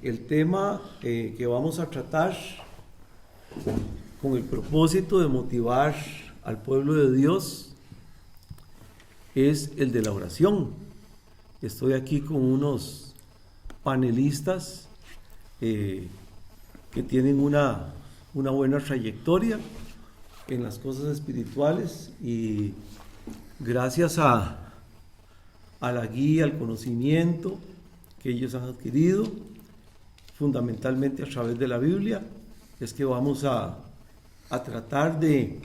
el tema que vamos a tratar con el propósito de motivar al pueblo de Dios es el de la oración. Estoy aquí con unos panelistas que tienen una buena trayectoria en las cosas espirituales y gracias a la guía, al conocimiento que ellos han adquirido, fundamentalmente a través de la Biblia, es que vamos a tratar de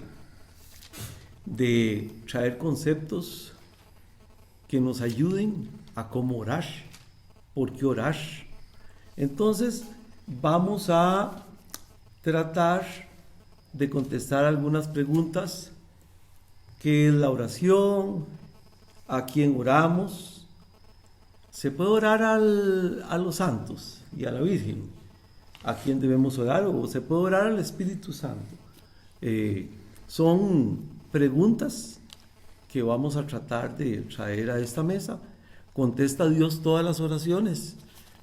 traer conceptos que nos ayuden a cómo orar, por qué orar. Entonces, vamos a tratar de contestar algunas preguntas. ¿Qué es la oración? ¿A quién oramos? ¿Se puede orar a los santos y a la Virgen? ¿A quién debemos orar? ¿O se puede orar al Espíritu Santo? Son preguntas que vamos a tratar de traer a esta mesa. ¿Contesta Dios todas las oraciones?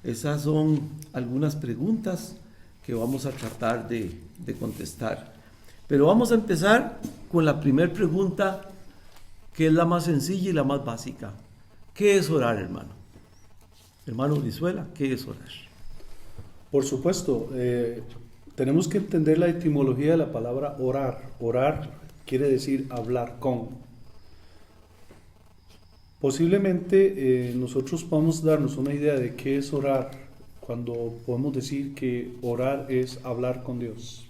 Esas son algunas preguntas que vamos a tratar de contestar. Pero vamos a empezar con la primera pregunta, que es la más sencilla y la más básica. ¿Qué es orar, hermano? Hermano Brizuela, ¿qué es orar? Por supuesto, tenemos que entender la etimología de la palabra orar. Orar quiere decir hablar con. Posiblemente nosotros podamos darnos una idea de qué es orar cuando podemos decir que orar es hablar con Dios.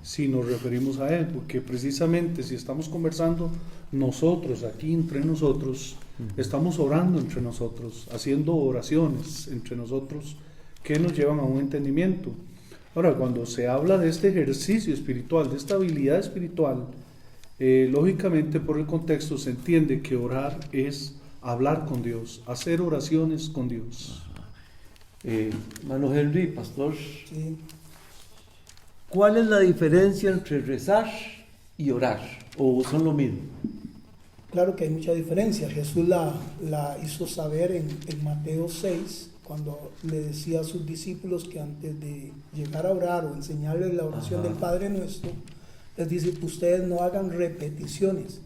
Si nos referimos a Él, porque precisamente si estamos conversando nosotros, aquí entre nosotros, estamos orando entre nosotros, haciendo oraciones entre nosotros que nos llevan a un entendimiento. Ahora, cuando se habla de este ejercicio espiritual, de esta habilidad espiritual, lógicamente por el contexto se entiende que orar es hablar con Dios, hacer oraciones con Dios. Hermano Henry, pastor, Sí. ¿cuál es la diferencia entre rezar y orar? ¿O son lo mismo? Claro que hay mucha diferencia. Jesús la hizo saber en Mateo 6, cuando le decía a sus discípulos que antes de llegar a orar o enseñarles la oración del Padre Nuestro, les dice que ustedes no hagan repeticiones,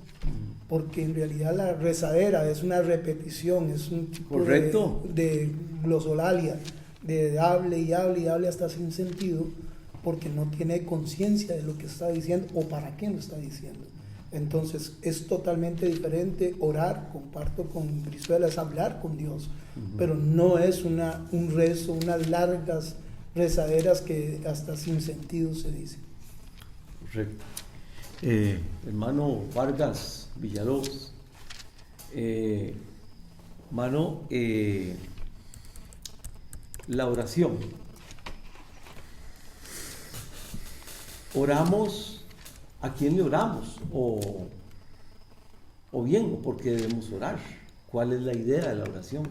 porque en realidad la rezadera es una repetición, es un tipo de glosolalia, de hable y hable y hable hasta sin sentido, porque no tiene conciencia de lo que está diciendo o para qué lo está diciendo. Entonces es totalmente diferente. Orar, comparto con Brizuela, es hablar con Dios, pero no es un rezo, unas largas rezaderas que hasta sin sentido se dicen. Correcto. Hermano Vargas Villalobos, hermano, la oración. Oramos, ¿a quién le oramos? O bien, ¿por qué debemos orar? ¿Cuál es la idea de la oración?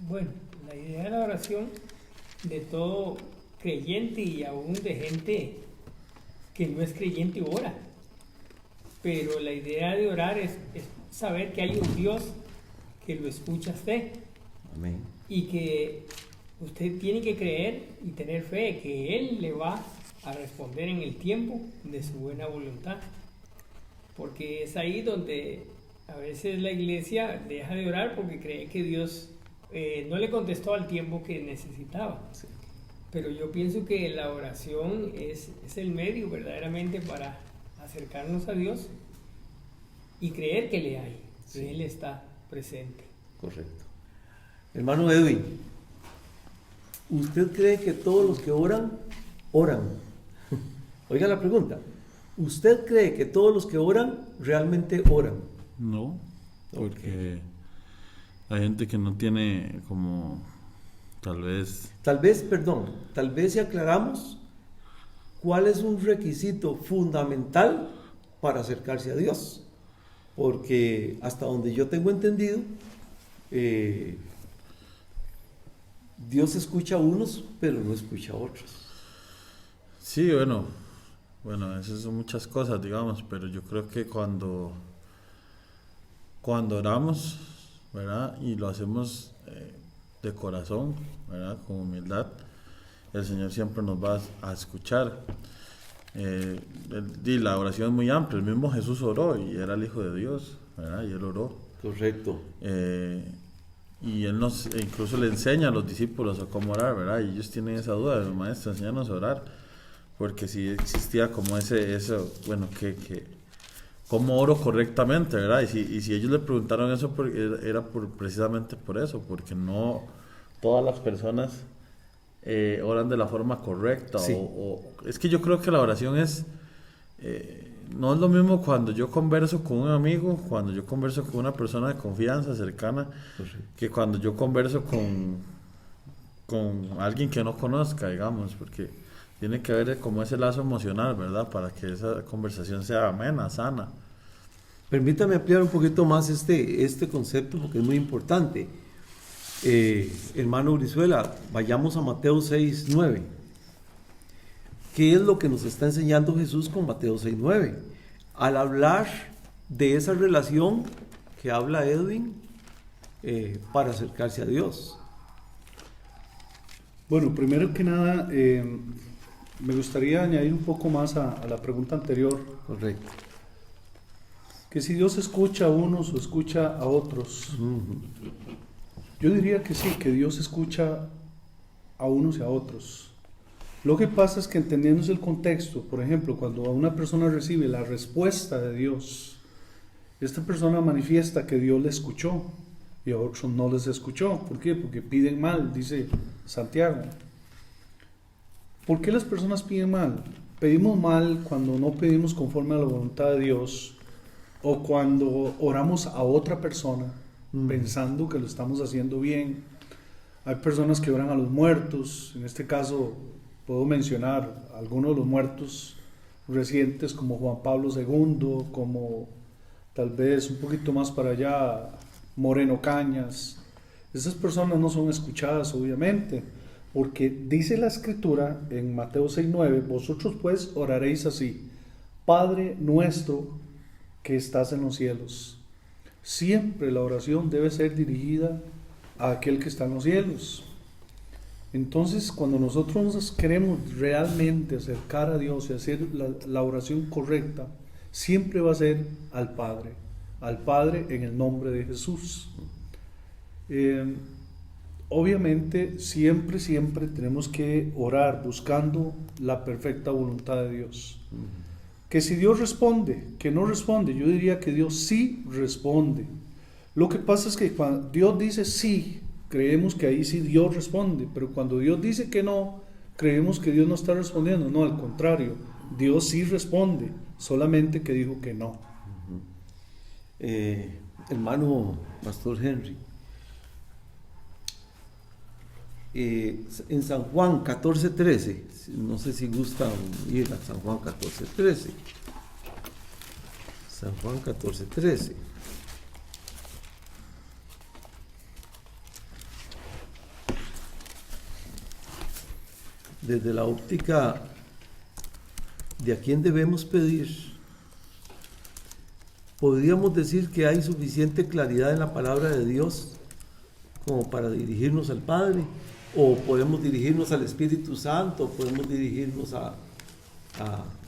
Bueno, la idea de la oración de todo creyente y aún de gente que no es creyente ora. Pero la idea de orar es saber que hay un Dios que lo escucha a usted. Amén. Y que usted tiene que creer y tener fe que Él le va a responder en el tiempo de su buena voluntad. Porque es ahí donde a veces la iglesia deja de orar porque cree que Dios no le contestó al tiempo que necesitaba. Sí. Pero yo pienso que la oración es el medio verdaderamente para acercarnos a Dios y creer que le hay, Sí. que Él está presente. Correcto. Hermano Edwin, ¿usted cree que todos los que oran? Oiga la pregunta. ¿Usted cree que todos los que oran realmente oran? No, porque hay gente que no tiene como, tal vez si aclaramos cuál es un requisito fundamental para acercarse a Dios. Porque hasta donde yo tengo entendido, Dios escucha a unos, pero no escucha a otros. Sí, bueno, esas son muchas cosas, digamos, pero yo creo que cuando oramos, ¿verdad? Y lo hacemos de corazón, ¿verdad? Con humildad, el Señor siempre nos va a escuchar. Y la oración es muy amplia. El mismo Jesús oró y era el Hijo de Dios, ¿verdad? Y Él oró. Correcto. Y Él incluso le enseña a los discípulos a cómo orar, ¿verdad? Y ellos tienen esa duda, el maestro, enséñanos a orar. Porque si existía como eso, bueno, cómo oro correctamente, ¿verdad? Y si ellos le preguntaron eso, era precisamente por eso, porque no todas las personas oran de la forma correcta. Sí. Es que yo creo que la oración no es lo mismo cuando yo converso con un amigo, cuando yo converso con una persona de confianza cercana, que cuando yo converso con alguien que no conozca, digamos, porque tiene que haber como ese lazo emocional, ¿verdad? Para que esa conversación sea amena, sana. Permítame ampliar un poquito más este concepto porque es muy importante. Hermano Brizuela, vayamos a Mateo 6:9. ¿Qué es lo que nos está enseñando Jesús con Mateo 6:9? Al hablar de esa relación que habla Edwin para acercarse a Dios. Bueno, primero que nada, me gustaría añadir un poco más a la pregunta anterior. Correcto. Que si Dios escucha a unos o escucha a otros. Uh-huh. Yo diría que sí, que Dios escucha a unos y a otros. Lo que pasa es que entendiendo el contexto, por ejemplo, cuando una persona recibe la respuesta de Dios, esta persona manifiesta que Dios le escuchó y a otros no les escuchó. ¿Por qué? Porque piden mal, dice Santiago. ¿Por qué las personas piden mal? Pedimos mal cuando no pedimos conforme a la voluntad de Dios o cuando oramos a otra persona pensando que lo estamos haciendo bien. Hay personas que oran a los muertos. En este caso puedo mencionar algunos de los muertos recientes como Juan Pablo II, como tal vez un poquito más para allá Moreno Cañas. Esas personas no son escuchadas, obviamente, porque dice la Escritura en Mateo 6:9: vosotros pues oraréis así: Padre nuestro que estás en los cielos. Siempre la oración debe ser dirigida a aquel que está en los cielos. Entonces, cuando nosotros nos queremos realmente acercar a Dios y hacer la oración correcta, siempre va a ser al Padre en el nombre de Jesús. Obviamente, siempre tenemos que orar buscando la perfecta voluntad de Dios. Que si Dios responde, que no responde, yo diría que Dios sí responde. Lo que pasa es que cuando Dios dice sí, creemos que ahí sí Dios responde, pero cuando Dios dice que no, creemos que Dios no está respondiendo. No, al contrario, Dios sí responde, solamente que dijo que no. Hermano Pastor Henry, en San Juan 14:13, no sé si gustan ir a San Juan 14:13. San Juan 14:13. Desde la óptica de a quién debemos pedir, podríamos decir que hay suficiente claridad en la palabra de Dios como para dirigirnos al Padre, o podemos dirigirnos al Espíritu Santo, o podemos dirigirnos a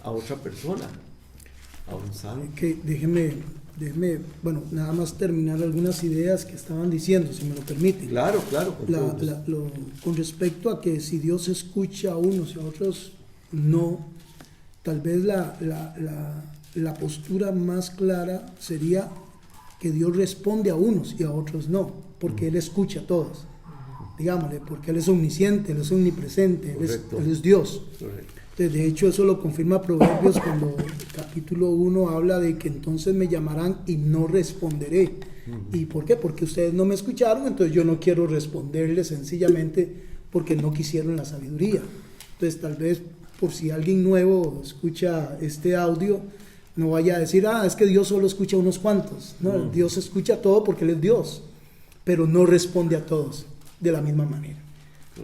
otra persona, a un santo. Que déjeme, bueno, nada más terminar algunas ideas que estaban diciendo, si me lo permiten. Claro, Con respecto a que si Dios escucha a unos y a otros no, tal vez la postura más clara sería que Dios responde a unos y a otros no, porque Él escucha a todos, digámosle, porque Él es omnisciente, Él es omnipresente, Él es Dios. Correcto. Entonces, de hecho, eso lo confirma Proverbios cuando el capítulo 1 habla de que entonces me llamarán y no responderé. ¿Y por qué? Porque ustedes no me escucharon, entonces yo no quiero responderles sencillamente porque no quisieron la sabiduría. Entonces, tal vez por si alguien nuevo escucha este audio, no vaya a decir, es que Dios solo escucha a unos cuantos. No, Dios escucha a todo porque Él es Dios, pero no responde a todos de la misma manera.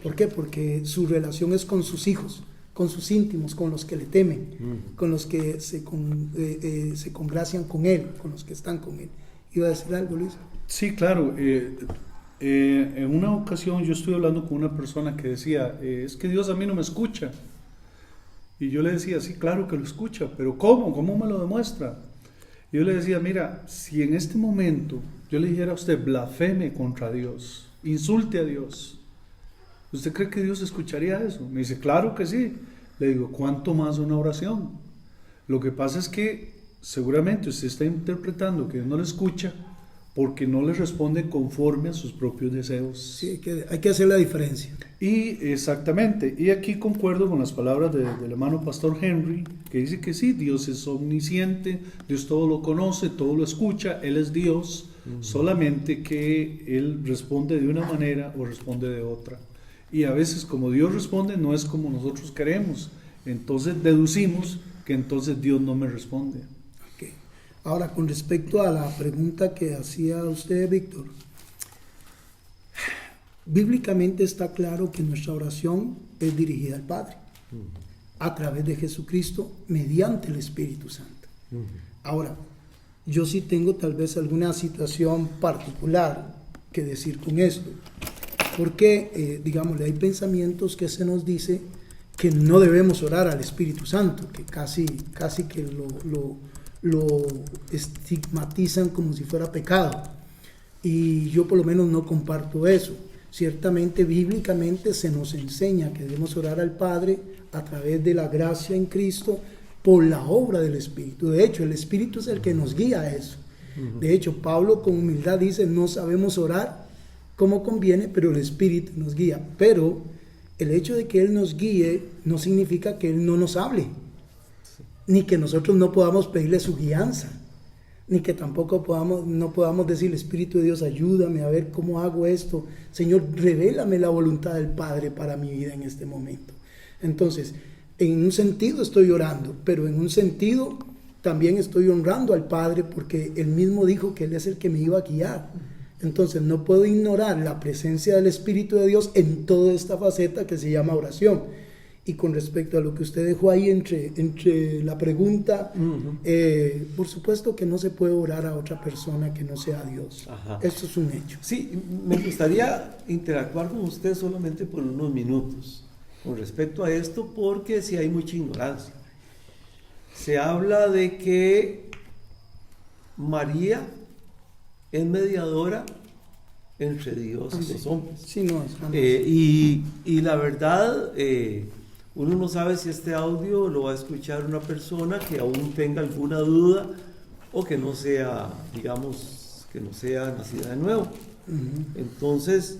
¿Por qué? Porque su relación es con sus hijos, con sus íntimos, con los que le temen, con los que se congracian con Él, con los que están con Él. ¿Iba a decir algo, Luis? Sí, claro. En una ocasión yo estuve hablando con una persona que decía, es que Dios a mí no me escucha. Y yo le decía, sí, claro que lo escucha, pero ¿cómo? ¿Cómo me lo demuestra? Y yo le decía, mira, si en este momento yo le dijera a usted, blasfeme contra Dios, insulte a Dios, ¿usted cree que Dios escucharía eso? Me dice, claro que sí. Le digo, ¿cuánto más una oración? Lo que pasa es que seguramente usted está interpretando que Dios no le escucha porque no le responde conforme a sus propios deseos. Sí, hay que hacer la diferencia. Y exactamente, y aquí concuerdo con las palabras del hermano Pastor Henry, que dice que sí, Dios es omnisciente, Dios todo lo conoce, todo lo escucha, Él es Dios, solamente que Él responde de una manera o responde de otra. Y a veces como Dios responde no es como nosotros queremos, entonces deducimos que entonces Dios no me responde. Okay. Ahora, con respecto a la pregunta que hacía usted, Víctor, bíblicamente está claro que nuestra oración es dirigida al Padre a través de Jesucristo mediante el Espíritu Santo. Ahora, yo sí tengo tal vez alguna situación particular que decir con esto, porque, digámosle, hay pensamientos que se nos dice que no debemos orar al Espíritu Santo, que casi que lo estigmatizan como si fuera pecado, y yo por lo menos no comparto eso. Ciertamente, bíblicamente se nos enseña que debemos orar al Padre a través de la gracia en Cristo por la obra del Espíritu. De hecho, el Espíritu es el que nos guía a eso. De hecho, Pablo con humildad dice, no sabemos orar como conviene, pero el Espíritu nos guía. Pero el hecho de que Él nos guíe no significa que Él no nos hable, ni que nosotros no podamos pedirle su guianza, ni que tampoco no podamos decir, Espíritu de Dios, ayúdame a ver cómo hago esto. Señor, revélame la voluntad del Padre para mi vida en este momento. Entonces, en un sentido estoy orando, pero en un sentido también estoy honrando al Padre porque Él mismo dijo que Él es el que me iba a guiar. Entonces, no puedo ignorar la presencia del Espíritu de Dios en toda esta faceta que se llama oración. Y con respecto a lo que usted dejó ahí entre la pregunta, por supuesto que no se puede orar a otra persona que no sea Dios. Ajá. Esto es un hecho. Sí, me gustaría interactuar con usted solamente por unos minutos con respecto a esto, porque sí hay mucha ignorancia. Se habla de que María es mediadora entre Dios y los hombres. Sí, no, Y la verdad, uno no sabe si este audio lo va a escuchar una persona que aún tenga alguna duda o que no sea, digamos, que no sea nacida de nuevo. Entonces,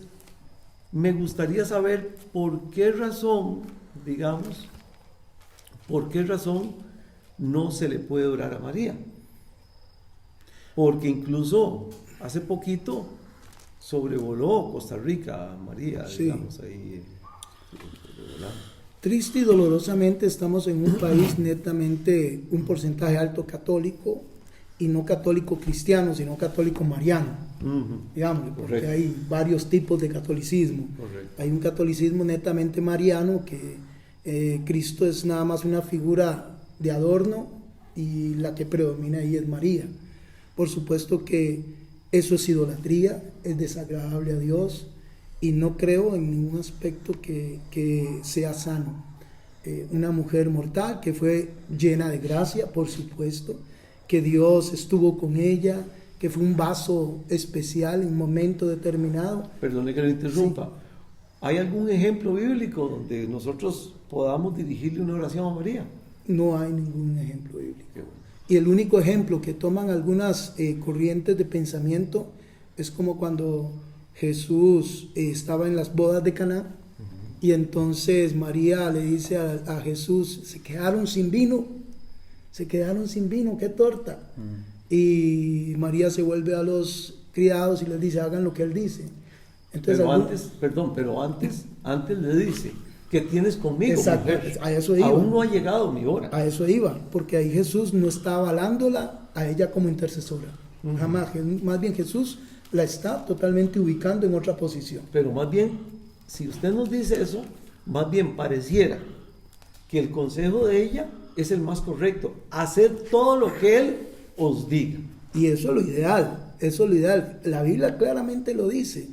me gustaría saber por qué razón, digamos, por qué razón no se le puede orar a María. Porque incluso hace poquito sobrevoló Costa Rica María, sí, digamos, ahí. ¿Verdad? Triste y dolorosamente estamos en un país netamente un porcentaje alto católico, y no católico cristiano, sino católico mariano, digamos, porque correcto, hay varios tipos de catolicismo. Correcto. Hay un catolicismo netamente mariano, que Cristo es nada más una figura de adorno y la que predomina ahí es María. Por supuesto que eso es idolatría, es desagradable a Dios, y no creo en ningún aspecto que sea sano. Una mujer mortal que fue llena de gracia, por supuesto, que Dios estuvo con ella, que fue un vaso especial en un momento determinado. Perdone que lo interrumpa. Sí. ¿Hay algún ejemplo bíblico donde nosotros podamos dirigirle una oración a María? No hay ningún ejemplo bíblico. Qué bueno. Y el único ejemplo que toman algunas corrientes de pensamiento es como cuando Jesús estaba en las bodas de Caná, y entonces María le dice a Jesús, se quedaron sin vino, qué torta. Y María se vuelve a los criados y les dice, hagan lo que él dice. Entonces, pero antes le dice, ¿qué tienes conmigo, exacto, mujer? a eso iba. Aún no ha llegado mi hora. A eso iba, porque ahí Jesús no está avalándola a ella como intercesora. Jamás, más bien Jesús la está totalmente ubicando en otra posición. Pero más bien, si usted nos dice eso, más bien pareciera que el consejo de ella es el más correcto. Hacer todo lo que Él os diga. Y eso es lo ideal, eso es lo ideal. La Biblia claramente lo dice.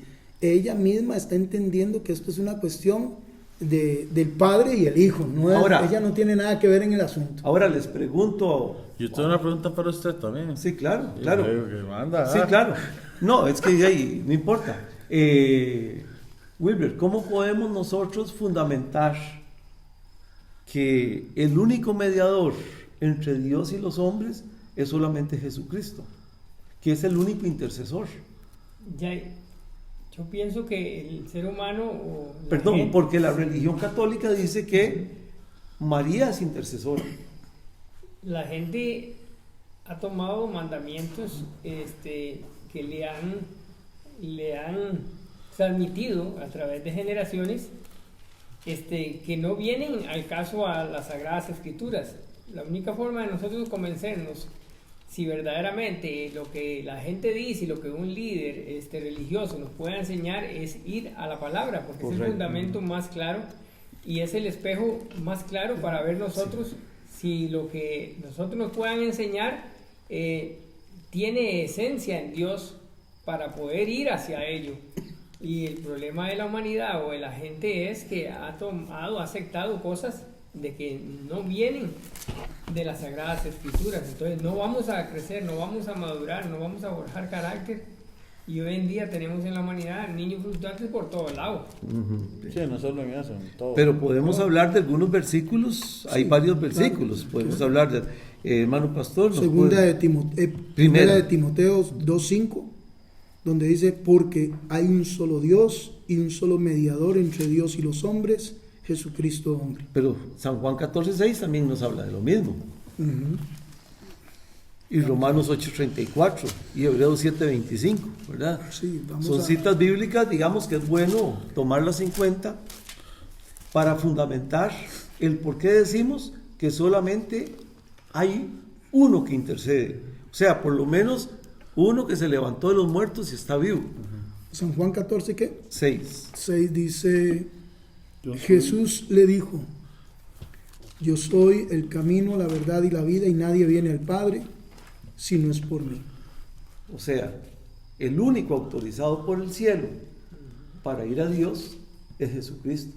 ella misma está entendiendo que esto es una cuestión del padre y el hijo. No es, Ahora, ella no tiene nada que ver en el asunto. Ahora les pregunto. Yo tengo una pregunta para usted también. Sí, claro, Yo claro. creo que manda, Sí, claro. No, es que ahí no importa. Wilber, ¿cómo podemos nosotros fundamentar que el único mediador entre Dios y los hombres es solamente Jesucristo, que es el único intercesor? Ya, yo pienso que el ser humano... o la Perdón, gente- porque la religión católica dice que María es intercesora. La gente ha tomado mandamientos que le han transmitido a través de generaciones que no vienen al caso a las Sagradas Escrituras. La única forma de nosotros convencernos si verdaderamente lo que la gente dice y lo que un líder religioso nos puede enseñar es ir a la palabra, porque es el Correcto. fundamento más claro y es el espejo más claro para ver nosotros si lo que nosotros nos puedan enseñar tiene esencia en Dios para poder ir hacia ello. Y el problema de la humanidad o de la gente es que ha aceptado cosas de que no vienen de las Sagradas Escrituras. Entonces no vamos a crecer, no vamos a madurar, no vamos a forjar carácter. Y hoy en día tenemos en la humanidad niños frustrantes por todos lados. Sí, no solo en eso, en todo. Pero podemos hablar de algunos versículos, hay varios versículos, podemos hablar de, hermano pastor, ¿nos Segunda puede- de, Primera. Primera de Timoteo 2:5, donde dice, porque hay un solo Dios y un solo mediador entre Dios y los hombres, Jesucristo hombre. Pero San Juan 14:6 también nos habla de lo mismo. Ujú. Y Romanos 8:34 y Hebreos 7:25, ¿verdad? Sí, vamos Son a- citas bíblicas, digamos que es bueno tomarlas en cuenta para fundamentar el por qué decimos que solamente hay uno que intercede. O sea, por lo menos uno que se levantó de los muertos y está vivo. San Juan 14, ¿qué? 6. 6 dice, Yo soy- Jesús le dijo, yo soy el camino, la verdad y la vida, y nadie viene al Padre si no es por mí. O sea, el único autorizado por el cielo para ir a Dios es Jesucristo.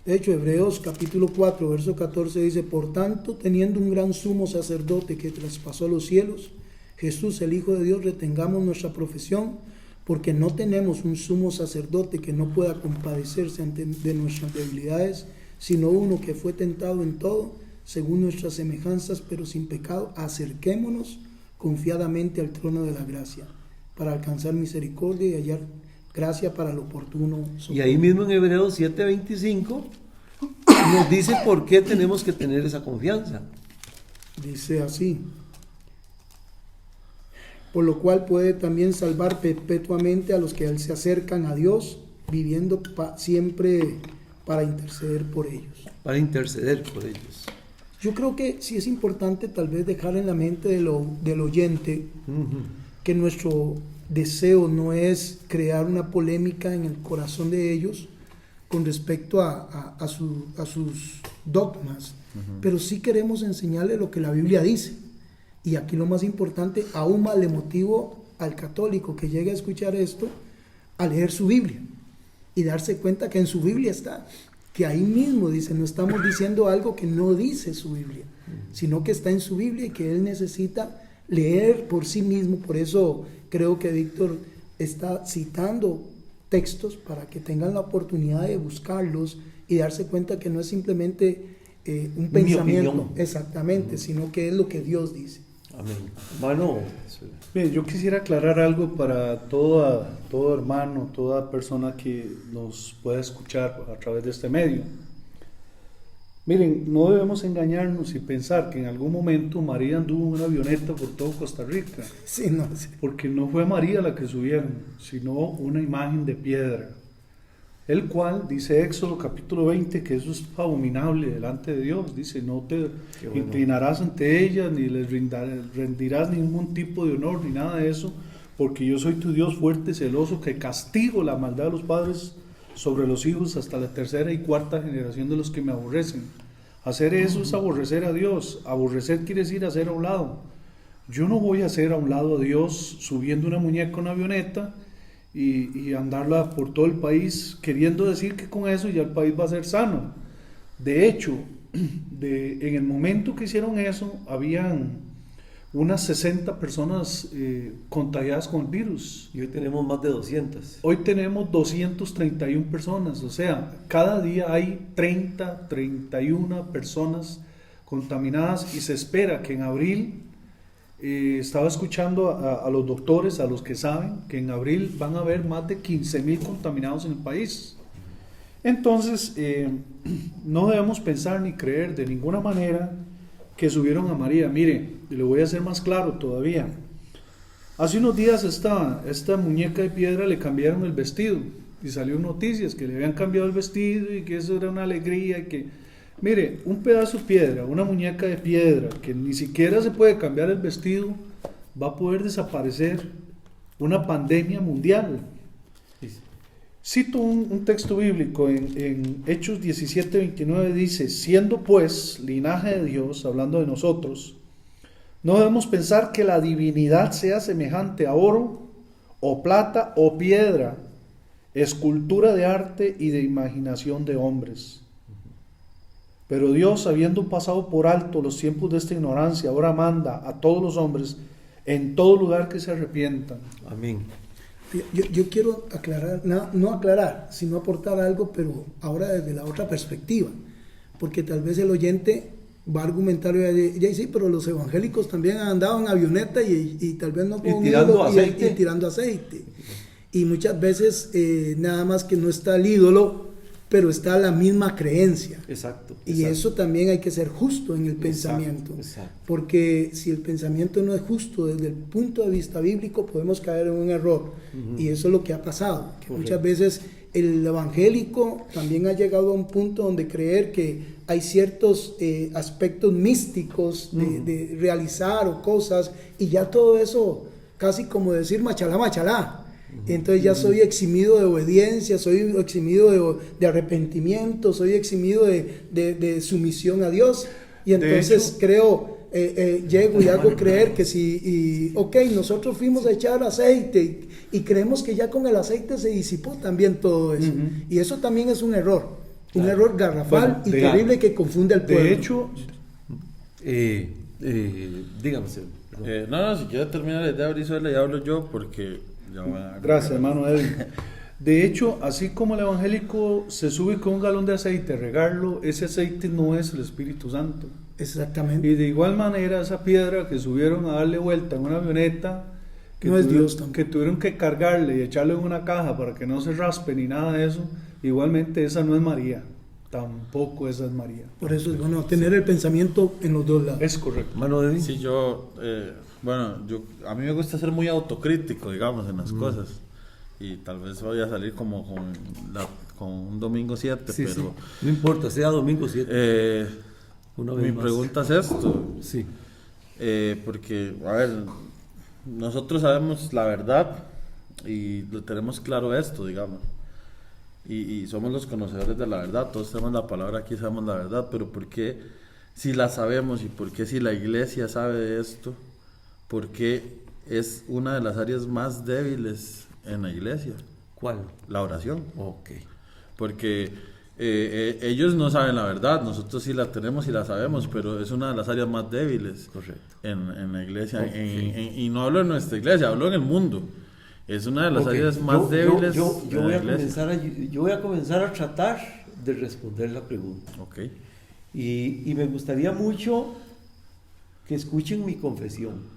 De hecho, Hebreos capítulo 4, verso 14 dice, por tanto, teniendo un gran sumo sacerdote que traspasó los cielos, Jesús, el Hijo de Dios, retengamos nuestra profesión, porque no tenemos un sumo sacerdote que no pueda compadecerse de nuestras debilidades, sino uno que fue tentado en todo, según nuestras semejanzas, pero sin pecado. Acerquémonos confiadamente al trono de la gracia, para alcanzar misericordia y hallar gracia para lo oportuno socorro. Y ahí mismo en Hebreos 7:25 nos dice por qué tenemos que tener esa confianza. Dice así, por lo cual puede también salvar perpetuamente a los que a él se acercan a Dios, viviendo siempre para interceder por ellos. Para interceder por ellos. Yo creo que sí es importante tal vez dejar en la mente del oyente que nuestro deseo no es crear una polémica en el corazón de ellos con respecto a sus dogmas, pero sí queremos enseñarle lo que la Biblia dice. Y aquí lo más importante, aún más le motivo al católico que llegue a escuchar esto, a leer su Biblia y darse cuenta que en su Biblia está, que ahí mismo dice, no estamos diciendo algo que no dice su Biblia, sino que está en su Biblia y que él necesita leer por sí mismo. Por eso creo que Víctor está citando textos para que tengan la oportunidad de buscarlos y darse cuenta que no es simplemente un Mi pensamiento, opinión. exactamente, sino que es lo que Dios dice. Amén. Hermano, Bien, yo quisiera aclarar algo para todo hermano, toda persona que nos pueda escuchar a través de este medio. Miren, no debemos engañarnos y pensar que en algún momento María anduvo en una avioneta por todo Costa Rica, Sí, no, sí. porque no fue María la que subieron, sino una imagen de piedra, el cual, dice Éxodo capítulo 20, que eso es abominable delante de Dios. Dice, no te Qué bueno. inclinarás ante ella, ni les rendirás ningún tipo de honor, ni nada de eso, porque yo soy tu Dios fuerte, celoso, que castigo la maldad de los padres sobre los hijos hasta la tercera y cuarta generación de los que me aborrecen. Hacer eso es aborrecer a Dios. Aborrecer quiere decir hacer a un lado. Yo no voy a hacer a un lado a Dios subiendo una muñeca a una avioneta y andarla por todo el país, queriendo decir que con eso ya el país va a ser sano. De hecho, en el momento que hicieron eso, habían unas 60 personas contagiadas con el virus. Y hoy tenemos más de 200. Hoy tenemos 231 personas, o sea, cada día hay 31 personas contaminadas y se espera que en abril, estaba escuchando a los doctores, a los que saben, que en abril van a haber más de 15,000 contaminados en el país. Entonces, no debemos pensar ni creer de ninguna manera que subieron a María. Mire, y le voy a hacer más claro todavía. Hace unos días esta muñeca de piedra le cambiaron el vestido y salió noticias que le habían cambiado el vestido y que eso era una alegría y que, mire, un pedazo de piedra, una muñeca de piedra que ni siquiera se puede cambiar el vestido, va a poder desaparecer una pandemia mundial. Cito un texto bíblico en Hechos 17:29, dice: siendo pues linaje de Dios, hablando de nosotros, no debemos pensar que la divinidad sea semejante a oro o plata o piedra, escultura de arte y de imaginación de hombres. Pero Dios, habiendo pasado por alto los tiempos de esta ignorancia, ahora manda a todos los hombres en todo lugar que se arrepientan. Amén. Yo quiero aclarar, no aclarar, sino aportar algo, pero ahora desde la otra perspectiva, porque tal vez el oyente va a argumentar, ya sí, pero los evangélicos también han andado en avioneta y tal vez no con tirando aceite. Y tirando aceite. Y muchas veces nada más que no está el ídolo, pero está la misma creencia. Exacto. Y eso también hay que ser justo en el pensamiento. Exacto. Porque si el pensamiento no es justo desde el punto de vista bíblico, podemos caer en un error. Y eso es lo que ha pasado. Que muchas veces el evangélico también ha llegado a un punto donde creer que hay ciertos aspectos místicos de realizar o cosas, y ya todo eso, casi como decir machalá, machalá. Entonces ya soy eximido de obediencia, soy eximido de arrepentimiento, soy eximido de sumisión a Dios. Y entonces creo, llego y hago creer que nosotros fuimos a echar aceite y creemos que ya con el aceite se disipó también todo eso. Y eso también es un error, un error garrafal y terrible que confunde al pueblo. De hecho, dígame, señor. No, si quiere terminar la idea, Brizuela, y hablo yo porque... Gracias, hermano Edwin. De hecho, así como el evangélico se sube con un galón de aceite a regarlo, ese aceite no es el Espíritu Santo. Exactamente. Y de igual manera, esa piedra que subieron a darle vuelta en una avioneta, no es Dios tampoco, que tuvieron que cargarle y echarle en una caja para que no se raspe ni nada de eso, igualmente esa no es María. Tampoco esa es María. Por eso es bueno tener el pensamiento en los dos lados. Es correcto. Mano de Sí, a mí me gusta ser muy autocrítico, digamos, en las cosas. Y tal vez voy a salir como con un domingo 7, sí, pero... sí. No importa, sea domingo 7. Mi pregunta es esto. Sí. Porque, a ver, nosotros sabemos la verdad y lo tenemos claro esto, digamos. Y somos los conocedores de la verdad, todos tenemos la palabra aquí, sabemos la verdad, pero ¿por qué si la sabemos y por qué si la iglesia sabe de esto? ¿Por qué es una de las áreas más débiles en la iglesia? ¿Cuál? La oración. Ok. Porque ellos no saben la verdad, nosotros sí la tenemos y la sabemos, pero es una de las áreas más débiles. Correcto. En la iglesia. Okay. Y no hablo en nuestra iglesia, hablo en el mundo. Es una de las áreas más débiles yo de la iglesia. voy a comenzar a tratar de responder la pregunta. Okay. Y me gustaría mucho que escuchen mi confesión,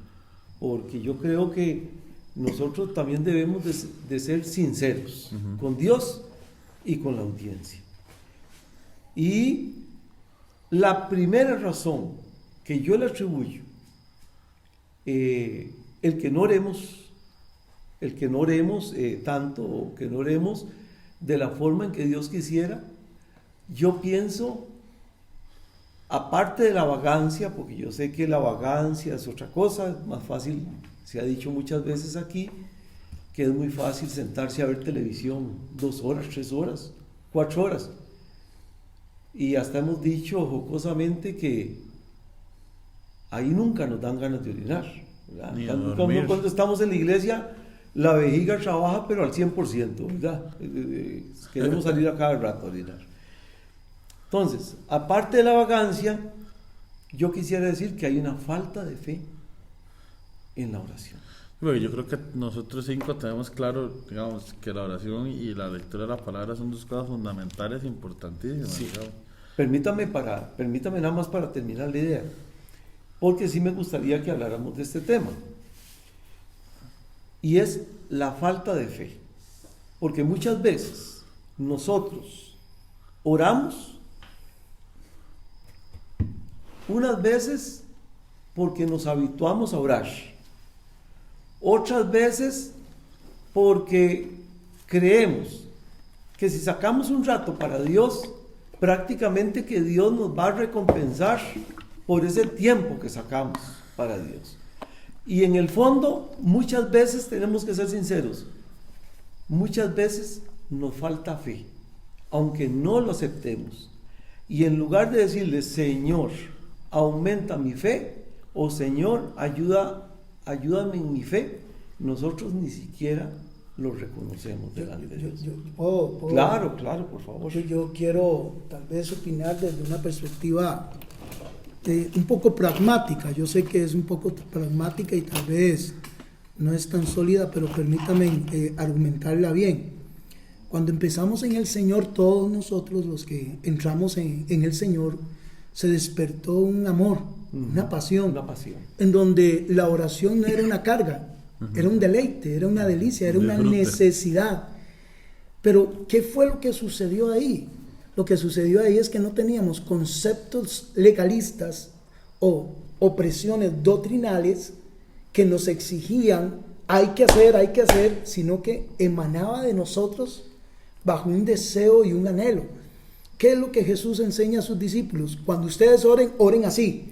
porque yo creo que nosotros también debemos de ser sinceros con Dios y con la audiencia. Y la primera razón que yo le atribuyo, el que no oremos tanto, o que no oremos de la forma en que Dios quisiera, yo pienso, aparte de la vagancia, porque yo sé que la vagancia es otra cosa, es más fácil, se ha dicho muchas veces aquí, que es muy fácil sentarse a ver televisión 2 horas, 3 horas, 4 horas. Y hasta hemos dicho jocosamente que ahí nunca nos dan ganas de orinar, ¿verdad? Ni a dormir. Cuando estamos en la iglesia, la vejiga trabaja pero al 100%, ¿verdad? Queremos salir a cada rato a orinar. Entonces, aparte de la vagancia, yo quisiera decir que hay una falta de fe en la oración. Bueno, yo creo que nosotros 5 tenemos claro, digamos, que la oración y la lectura de la palabra son dos cosas fundamentales importantísimas. Sí. Digamos. Permítame nada más para terminar la idea, porque sí me gustaría que habláramos de este tema. Y es la falta de fe. Porque muchas veces nosotros oramos, unas veces porque nos habituamos a orar, otras veces porque creemos que si sacamos un rato para Dios, prácticamente que Dios nos va a recompensar por ese tiempo que sacamos para Dios. Y en el fondo, muchas veces tenemos que ser sinceros, muchas veces nos falta fe, aunque no lo aceptemos. Y en lugar de decirle, Señor, aumenta mi fe, o Señor, ayúdame en mi fe, nosotros ni siquiera lo reconocemos delante de Dios. ¿Puedo? Claro, por favor. Yo quiero tal vez opinar desde una perspectiva un poco pragmática. Yo sé que es un poco pragmática y tal vez no es tan sólida, pero permítame argumentarla bien. Cuando empezamos en el Señor, todos nosotros los que entramos en el Señor, se despertó un amor, una pasión, en donde la oración no era una carga, era un deleite, era una delicia, era una necesidad. Pero, ¿qué fue lo que sucedió ahí? Lo que sucedió ahí es que no teníamos conceptos legalistas o opresiones doctrinales que nos exigían, hay que hacer, sino que emanaba de nosotros bajo un deseo y un anhelo. ¿Qué es lo que Jesús enseña a sus discípulos? Cuando ustedes oren, oren así: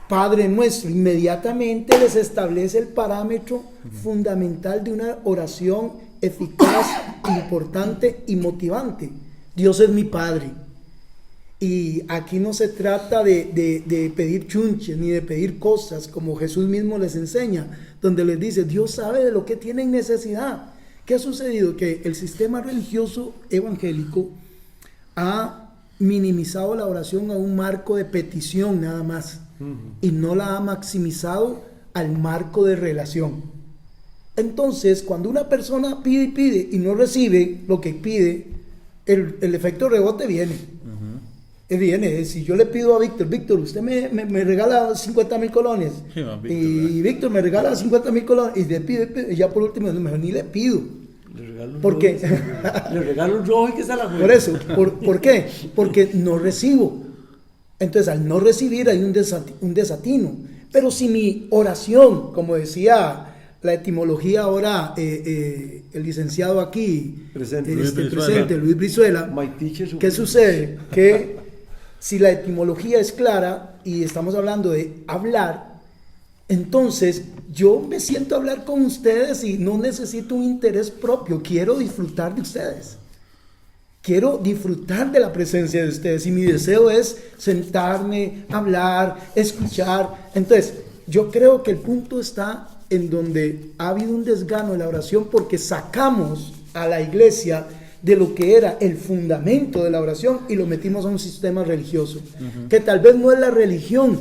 Padre nuestro. Inmediatamente les establece el parámetro fundamental de una oración eficaz, importante y motivante. Dios es mi Padre. Y aquí no se trata de pedir chunches ni de pedir cosas, como Jesús mismo les enseña, donde les dice, Dios sabe de lo que tienen necesidad. ¿Qué ha sucedido? Que el sistema religioso evangélico ha minimizado la oración a un marco de petición nada más, y no la ha maximizado al marco de relación. Entonces, cuando una persona pide y pide y no recibe lo que pide, el efecto rebote viene. Viene, si yo le pido a Víctor, usted me regala 50,000 colones, sí, y Víctor me regala 50,000 colones, y le pide, y ya por último, mejor ni le pido. Porque le regalo un rojo y que se la juegue. Por eso, ¿por qué? Porque no recibo. Entonces, al no recibir hay un desatino. Pero si mi oración, como decía la etimología ahora, el licenciado aquí presente Luis Brizuela, ¿qué sucede? Que si la etimología es clara y estamos hablando de hablar, entonces yo me siento a hablar con ustedes y no necesito un interés propio, quiero disfrutar de ustedes, quiero disfrutar de la presencia de ustedes, y mi deseo es sentarme, hablar, escuchar. Entonces yo creo que el punto está en donde ha habido un desgano en la oración, porque sacamos a la iglesia de lo que era el fundamento de la oración y lo metimos a un sistema religioso, que tal vez no es la religión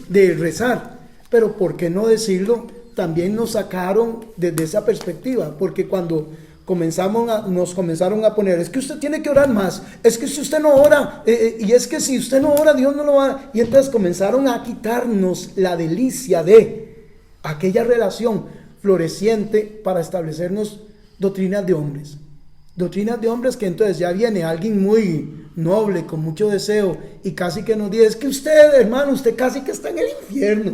de rezar, pero ¿por qué no decirlo? También nos sacaron desde esa perspectiva, porque cuando nos comenzaron a poner, es que usted tiene que orar más, es que si usted no ora, y es que si usted no ora, Dios no lo va, y entonces comenzaron a quitarnos la delicia de aquella relación floreciente para establecernos doctrinas de hombres, que entonces ya viene alguien muy noble, con mucho deseo, y casi que nos dice, es que usted, hermano, usted casi que está en el infierno,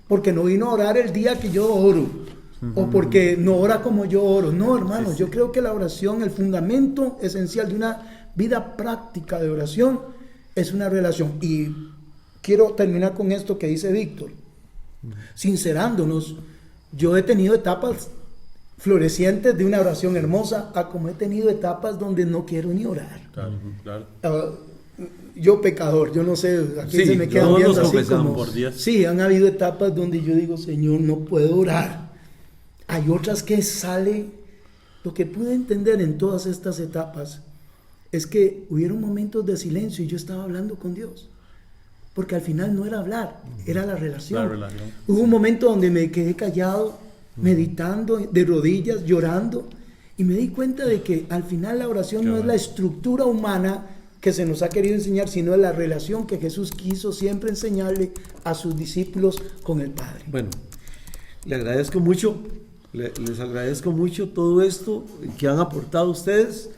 porque no vino a orar el día que yo oro, o porque no ora como yo oro. No, hermano, yo creo que la oración, el fundamento esencial de una vida práctica de oración, es una relación. Y quiero terminar con esto que dice Víctor, sincerándonos. Yo he tenido etapas florecientes de una oración hermosa, a como he tenido etapas donde no quiero ni orar. Claro. Yo pecador, yo no sé, aquí se me quedan viendo así como... Sí, han habido etapas donde yo digo, Señor, no puedo orar. hay otras que sale. Lo que pude entender en todas estas etapas es que hubieron momentos de silencio y yo estaba hablando con Dios. Porque al final no era hablar, era la relación. La relación. Hubo un momento donde me quedé callado, meditando, de rodillas, llorando, y me di cuenta de que al final la oración no es la estructura humana que se nos ha querido enseñar, sino es la relación que Jesús quiso siempre enseñarle a sus discípulos con el Padre. Bueno, le agradezco mucho, les agradezco mucho todo esto que han aportado ustedes.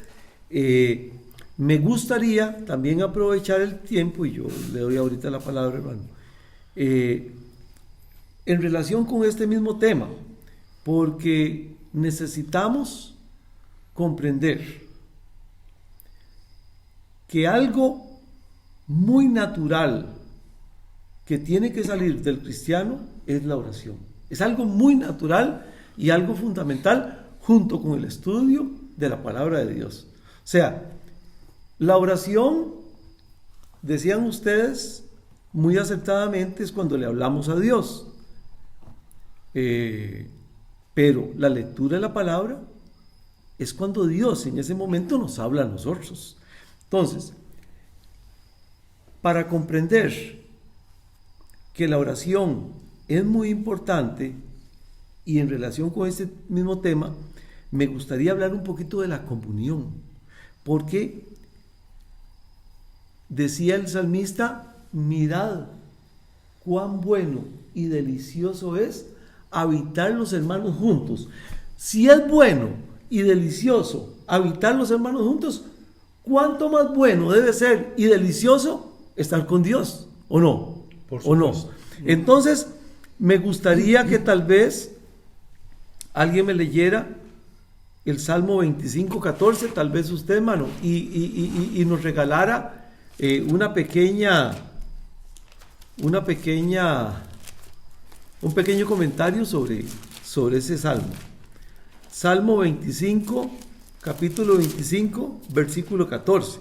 Me gustaría también aprovechar el tiempo, y yo le doy ahorita la palabra, hermano, en relación con este mismo tema, porque necesitamos comprender que algo muy natural que tiene que salir del cristiano es la oración. Es algo muy natural y algo fundamental junto con el estudio de la palabra de Dios. O sea, la oración, decían ustedes muy acertadamente, es cuando le hablamos a Dios. Pero la lectura de la palabra es cuando Dios en ese momento nos habla a nosotros. Entonces, para comprender que la oración es muy importante, y en relación con este mismo tema, me gustaría hablar un poquito de la comunión, porque decía el salmista: mirad cuán bueno y delicioso es habitar los hermanos juntos. Si es bueno y delicioso habitar los hermanos juntos, ¿cuánto más bueno debe ser y delicioso estar con Dios? ¿O no? ¿O no? Entonces, me gustaría que tal vez alguien me leyera el Salmo 25:14, tal vez usted, hermano, y nos regalara un pequeño comentario sobre ese salmo. Salmo 25, capítulo 25, versículo 14.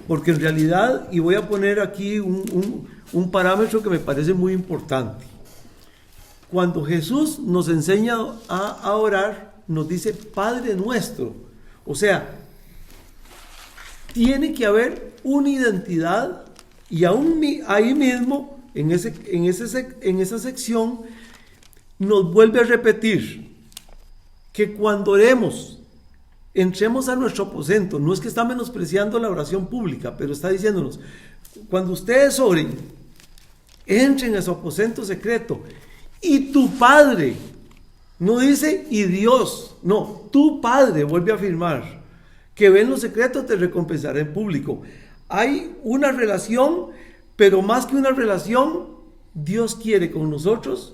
Porque en realidad, y voy a poner aquí un parámetro que me parece muy importante. Cuando Jesús nos enseña a orar, nos dice Padre nuestro. O sea, tiene que haber una identidad, y aún ahí mismo, en esa sección, nos vuelve a repetir que cuando oremos, entremos a nuestro aposento. No es que está menospreciando la oración pública, pero está diciéndonos: cuando ustedes oren, entren a su aposento secreto, y tu Padre, no dice y Dios, no, tu Padre, vuelve a afirmar, que ve en lo secreto te recompensará en público. Hay una relación, pero más que una relación, Dios quiere con nosotros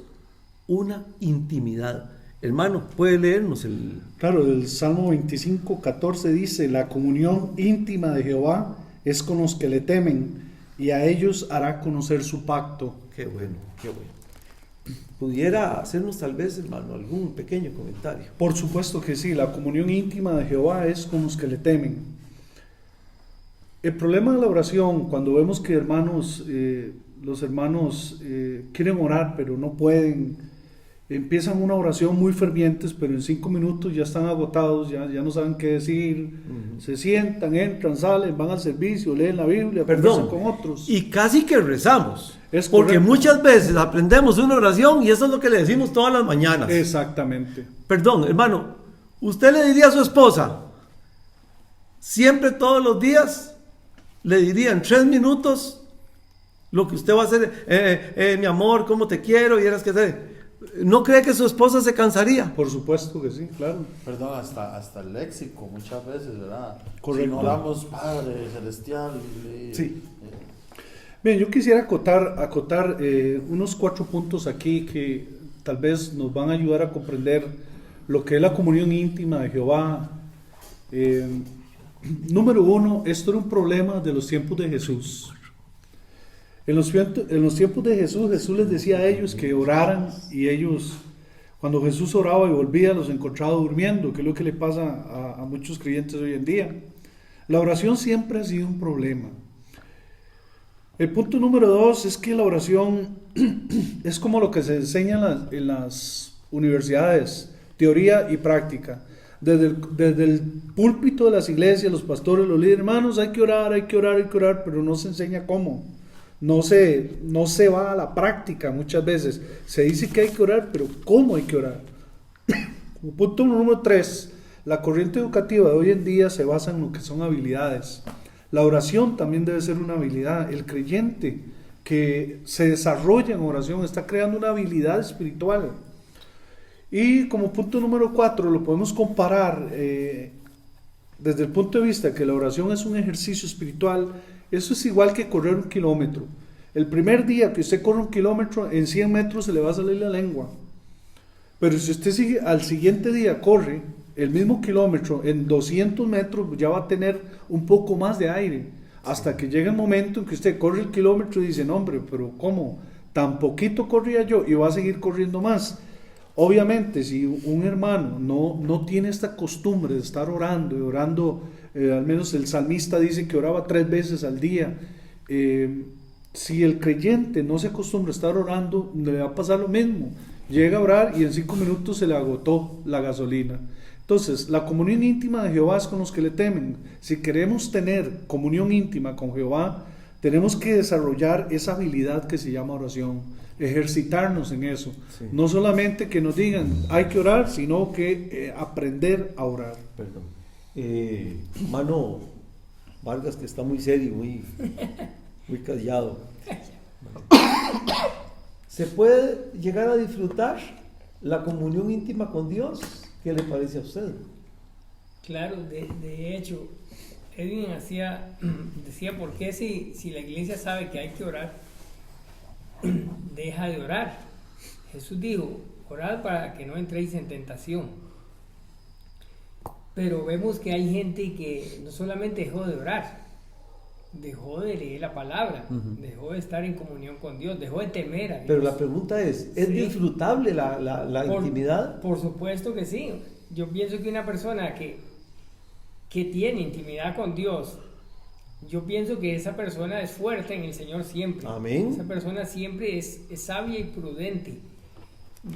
una intimidad. Hermano, ¿puede leernos el...? Claro, el Salmo 25:14 dice: la comunión íntima de Jehová es con los que le temen, y a ellos hará conocer su pacto. Qué bueno, qué bueno. ¿Pudiera hacernos tal vez, hermano, algún pequeño comentario? Por supuesto que sí, la comunión íntima de Jehová es con los que le temen. El problema de la oración, cuando vemos que los hermanos quieren orar pero no pueden, empiezan una oración muy fervientes, pero en 5 minutos ya están agotados, ya no saben qué decir, se sientan, entran, salen, van al servicio, leen la Biblia, conversan con otros. Y casi que rezamos. Es porque correcto. Muchas veces aprendemos una oración y eso es lo que le decimos todas las mañanas. Exactamente. Perdón, hermano, usted le diría a su esposa, siempre todos los días, le diría en 3 minutos lo que usted va a hacer, mi amor, cómo te quiero, y eras que hacer. ¿No cree que su esposa se cansaría? Por supuesto que sí, claro. Perdón, hasta el léxico muchas veces, ¿verdad? Correcto. Si no oramos Padre Celestial. Sí. Bien, yo quisiera acotar unos 4 puntos aquí que tal vez nos van a ayudar a comprender lo que es la comunión íntima de Jehová. Número 1, esto era un problema de los tiempos de Jesús. En los tiempos de Jesús, Jesús les decía a ellos que oraran, y ellos, cuando Jesús oraba y volvía, los encontraba durmiendo, que es lo que le pasa a muchos creyentes hoy en día. La oración siempre ha sido un problema. El punto número 2 es que la oración es como lo que se enseña en las universidades, teoría y práctica. Desde el púlpito de las iglesias, los pastores, los líderes, hermanos, hay que orar, hay que orar, hay que orar, pero no se enseña cómo. No se va a la práctica muchas veces. Se dice que hay que orar, pero ¿cómo hay que orar? Punto número 3. La corriente educativa de hoy en día se basa en lo que son habilidades. La oración también debe ser una habilidad. El creyente que se desarrolla en oración está creando una habilidad espiritual. Y como punto número 4 lo podemos comparar desde el punto de vista que la oración es un ejercicio espiritual. Eso es igual que correr 1 kilómetro. El primer día que usted corre 1 kilómetro, en 100 metros se le va a salir la lengua. Pero si usted sigue, al siguiente día corre el mismo kilómetro, en 200 metros ya va a tener un poco más de aire. Hasta que llega el momento en que usted corre el kilómetro y dice, no hombre, pero ¿cómo? Tan poquito corría yo y va a seguir corriendo más. Obviamente, si un hermano no tiene esta costumbre de estar orando y orando, al menos el salmista dice que oraba 3 veces al día, si el creyente no se acostumbra a estar orando, le va a pasar lo mismo. Llega a orar y en 5 minutos se le agotó la gasolina. Entonces, la comunión íntima de Jehová es con los que le temen. Si queremos tener comunión íntima con Jehová, tenemos que desarrollar esa habilidad que se llama oración, ejercitarnos en eso. Sí. No solamente que nos digan hay que orar, sino que aprender a orar. Perdón. Mano Vargas, que está muy serio, muy callado. ¿Se puede llegar a disfrutar la comunión íntima con Dios? ¿Qué le parece a usted? Claro, de hecho, Edwin decía, ¿por qué si la iglesia sabe que hay que orar, deja de orar? Jesús dijo, orad para que no entréis en tentación. Pero vemos que hay gente que no solamente dejó de orar, dejó de leer la palabra, dejó de estar en comunión con Dios, dejó de temer a Dios. Pero la pregunta es Sí. disfrutable la intimidad? Por supuesto que sí. Yo pienso que una persona que tiene intimidad con Dios, yo pienso que esa persona es fuerte en el Señor siempre. Amén. Esa persona siempre es sabia y prudente.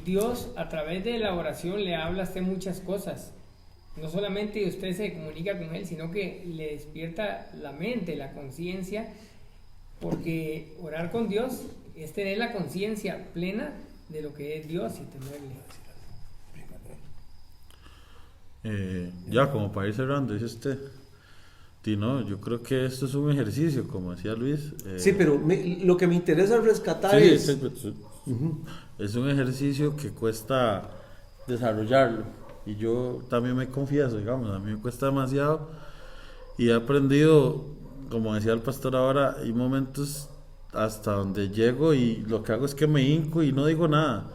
Dios a través de la oración le habla a usted muchas cosas. No solamente usted se comunica con Él, sino que le despierta la mente, la conciencia, porque orar con Dios es tener la conciencia plena de lo que es Dios y temerle. Ya como para ir cerrando, dice usted, no, yo creo que esto es un ejercicio, como decía Luis. Sí, pero lo que me interesa rescatar sí, es... Es un ejercicio que cuesta desarrollarlo. Y yo también me confieso, digamos, a mí me cuesta demasiado y he aprendido, como decía el pastor ahora, hay momentos hasta donde llego y lo que hago es que me hinco y no digo nada,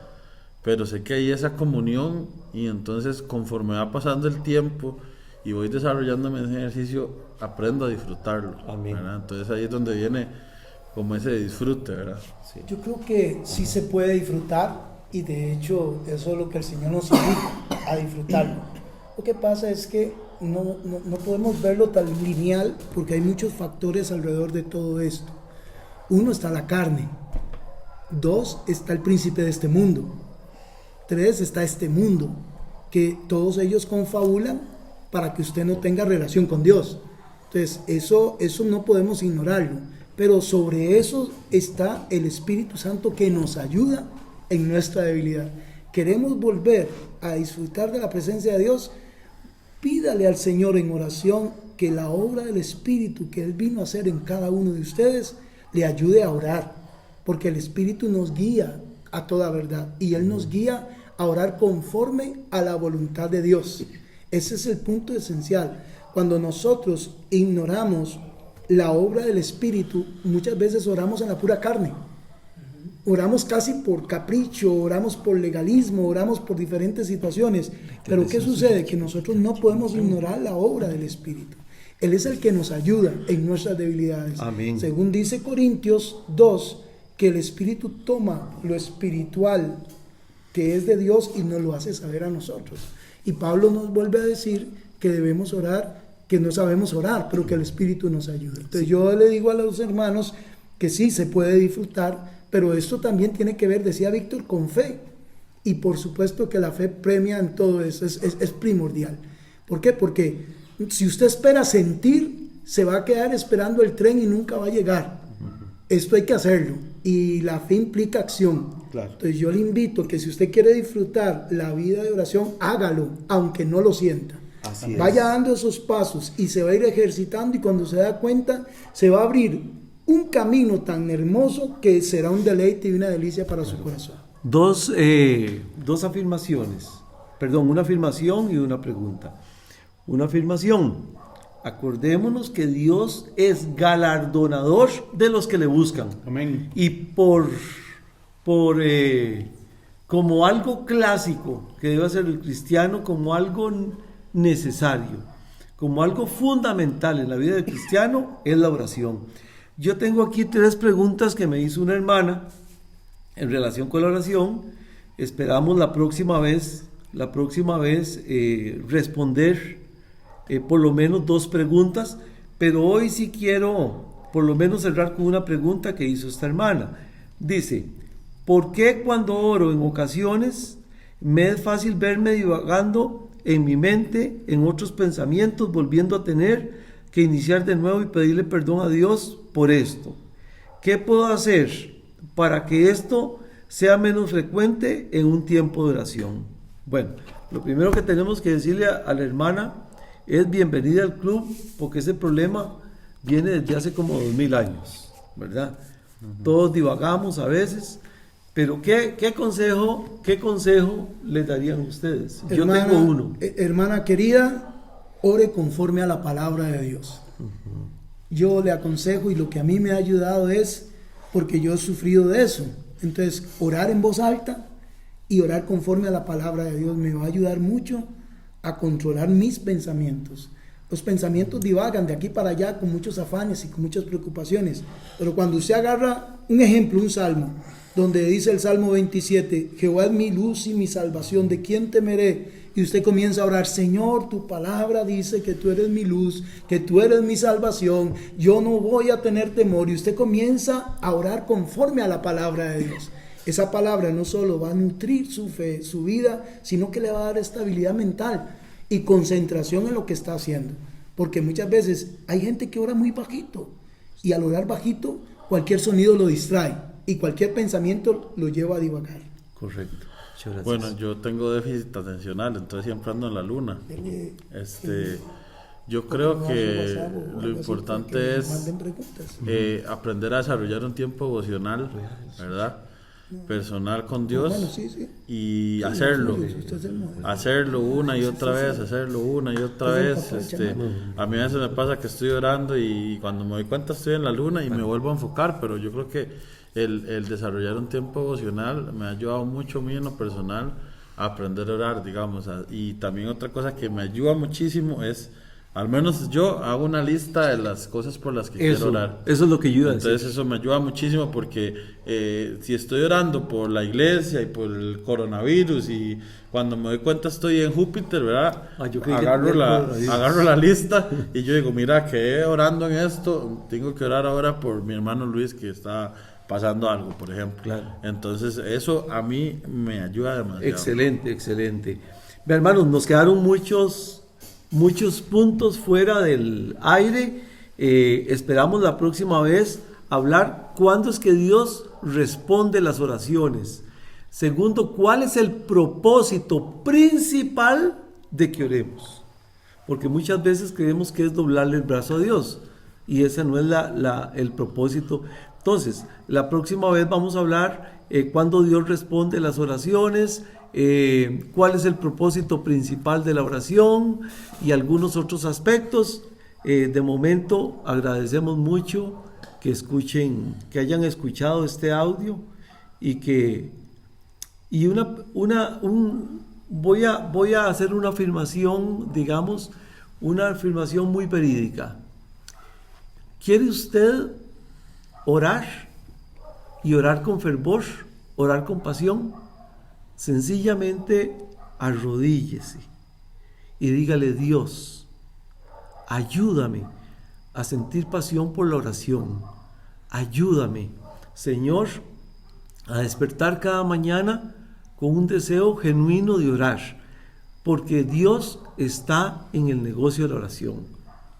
pero sé que hay esa comunión y entonces conforme va pasando el tiempo y voy desarrollándome en ese ejercicio, aprendo a disfrutarlo. Amén. ¿Verdad? Entonces ahí es donde viene como ese disfrute, ¿verdad? Sí. Yo creo que sí se puede disfrutar. Y de hecho, eso es lo que el Señor nos invita a disfrutarlo. Lo que pasa es que no podemos verlo tan lineal porque hay muchos factores alrededor de todo esto. 1 está la carne. 2 está el príncipe de este mundo. 3 está este mundo, que todos ellos confabulan para que usted no tenga relación con Dios. Entonces, eso no podemos ignorarlo. Pero sobre eso está el Espíritu Santo que nos ayuda en nuestra debilidad. Queremos volver a disfrutar de la presencia de Dios, pídale al Señor en oración que la obra del Espíritu que Él vino a hacer en cada uno de ustedes le ayude a orar, porque el Espíritu nos guía a toda verdad y Él nos guía a orar conforme a la voluntad de Dios. Ese es el punto esencial. Cuando nosotros ignoramos la obra del Espíritu, muchas veces oramos en la pura carne. Oramos casi por capricho, oramos por legalismo, oramos por diferentes situaciones. Pero ¿qué sucede? Que nosotros no podemos ignorar la obra del Espíritu. Él es el que nos ayuda en nuestras debilidades. Amén. Según dice Corintios 2, que el Espíritu toma lo espiritual que es de Dios y nos lo hace saber a nosotros. Y Pablo nos vuelve a decir que debemos orar, que no sabemos orar, pero que el Espíritu nos ayuda. Entonces yo le digo a los hermanos que sí se puede disfrutar, pero esto también tiene que ver, decía Víctor, con fe. Y por supuesto que la fe premia en todo eso, es primordial. ¿Por qué? Porque si usted espera sentir, se va a quedar esperando el tren y nunca va a llegar. Esto hay que hacerlo. Y la fe implica acción. Claro. Entonces yo le invito que si usted quiere disfrutar la vida de oración, hágalo, aunque no lo sienta. Así es. Vaya dando esos pasos y se va a ir ejercitando, y cuando se da cuenta se va a abrir un camino tan hermoso que será un deleite y una delicia para su corazón. Dos afirmaciones, perdón, una afirmación y una pregunta. Una afirmación: acordémonos que Dios es galardonador de los que le buscan. Amén. Y como algo clásico que debe hacer el cristiano, como algo necesario, como algo fundamental en la vida del cristiano, es la oración. Yo tengo aquí 3 preguntas que me hizo una hermana en relación con la oración. Esperamos la próxima vez responder por lo menos 2 preguntas, pero hoy sí quiero por lo menos cerrar con una pregunta que hizo esta hermana. Dice: ¿por qué cuando oro en ocasiones me es fácil verme divagando en mi mente en otros pensamientos, volviendo a tener que iniciar de nuevo y pedirle perdón a Dios por esto? ¿Qué puedo hacer para que esto sea menos frecuente en un tiempo de oración? Bueno, lo primero que tenemos que decirle a la hermana es bienvenida al club, porque ese problema viene desde hace como 2000 años, ¿verdad? Todos divagamos a veces, pero ¿qué consejo les darían ustedes? Yo tengo uno. Hermana querida, ore conforme a la palabra de Dios. Yo le aconsejo, y lo que a mí me ha ayudado es, porque yo he sufrido de eso, entonces orar en voz alta y orar conforme a la palabra de Dios me va a ayudar mucho a controlar mis pensamientos. Los pensamientos divagan de aquí para allá con muchos afanes y con muchas preocupaciones, pero cuando usted agarra un ejemplo, un salmo, donde dice el Salmo 27, Jehová es mi luz y mi salvación, ¿de quién temeré? Y usted comienza a orar: Señor, tu palabra dice que tú eres mi luz, que tú eres mi salvación, yo no voy a tener temor. Y usted comienza a orar conforme a la palabra de Dios. Esa palabra no solo va a nutrir su fe, su vida, sino que le va a dar estabilidad mental y concentración en lo que está haciendo. Porque muchas veces hay gente que ora muy bajito, y al orar bajito cualquier sonido lo distrae y cualquier pensamiento lo lleva a divagar. Correcto. Muchas gracias. Bueno, yo tengo déficit atencional, entonces siempre ando en la luna. Yo creo que lo importante es aprender a desarrollar un tiempo devocional, ¿verdad? Personal con Dios, y hacerlo una y otra vez, a mí a veces me pasa que estoy orando y cuando me doy cuenta estoy en la luna y me vuelvo a enfocar, pero yo creo que el desarrollar un tiempo devocional me ha ayudado mucho a mí en lo personal a aprender a orar, digamos. Y también otra cosa que me ayuda muchísimo es, al menos yo hago una lista de las cosas por las que quiero orar. Eso es lo que ayuda. Entonces eso me ayuda muchísimo, porque si estoy orando por la iglesia y por el coronavirus, y cuando me doy cuenta estoy en Júpiter, ¿verdad? Agarro la lista y yo digo: mira, quedé orando en esto, tengo que orar ahora por mi hermano Luis que está pasando algo, por ejemplo. Claro. Entonces eso a mí me ayuda demasiado. Excelente. Hermanos, nos quedaron muchos puntos fuera del aire. Esperamos la próxima vez hablar cuándo es que Dios responde las oraciones. Segundo, cuál es el propósito principal de que oremos, porque muchas veces creemos que es doblarle el brazo a Dios, y ese no es el propósito. Entonces, la próxima vez vamos a hablar cuándo Dios responde las oraciones, cuál es el propósito principal de la oración y algunos otros aspectos. De momento agradecemos mucho que hayan escuchado este audio, voy a hacer una afirmación, digamos, una afirmación muy verídica. ¿Quiere usted orar y orar con fervor, orar con pasión? Sencillamente arrodíllese y dígale: Dios, ayúdame a sentir pasión por la oración. Ayúdame, Señor, a despertar cada mañana con un deseo genuino de orar, porque Dios está en el negocio de la oración.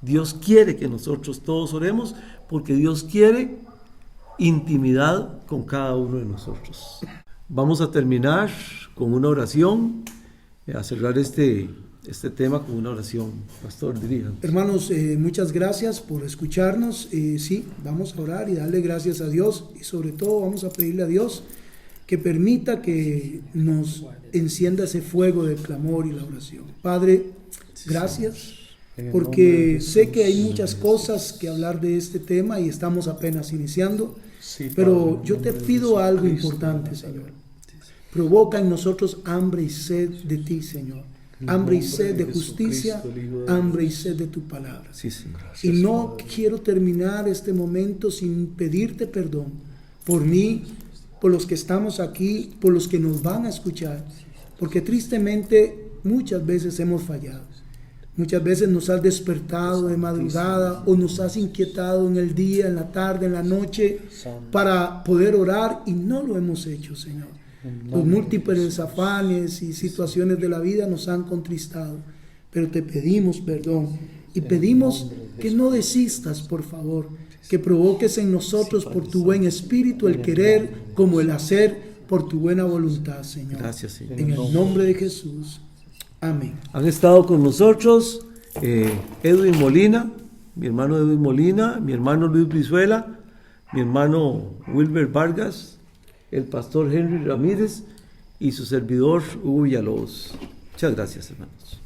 Dios quiere que nosotros todos oremos, porque Dios quiere intimidad con cada uno de nosotros. Vamos a terminar con una oración, a cerrar este tema con una oración. Pastor, dirija. Hermanos, muchas gracias por escucharnos. Sí, vamos a orar y darle gracias a Dios, y sobre todo vamos a pedirle a Dios que permita que nos encienda ese fuego del clamor y la oración. Padre, gracias, porque sé que hay muchas cosas que hablar de este tema y estamos apenas iniciando, pero yo te pido algo importante, Señor. Provoca en nosotros hambre y sed de ti, Señor. Hambre y sed de justicia, hambre y sed de tu palabra. Sí, Señor. Y no quiero terminar este momento sin pedirte perdón por mí, por los que estamos aquí, por los que nos van a escuchar, porque tristemente muchas veces hemos fallado. Muchas veces nos has despertado de madrugada o nos has inquietado en el día, en la tarde, en la noche para poder orar y no lo hemos hecho, Señor. Los múltiples afanes y situaciones de la vida nos han contristado, pero te pedimos perdón y pedimos que no desistas, por favor, que provoques en nosotros por tu buen espíritu el querer como el hacer por tu buena voluntad, Señor. Gracias, Señor. En el nombre de Jesús. Amén. Han estado con nosotros Edwin Molina, mi hermano Edwin Molina, mi hermano Luis Brizuela, mi hermano Wilber Vargas, el pastor Henry Ramírez y su servidor Hugo Villalobos. Muchas gracias, hermanos.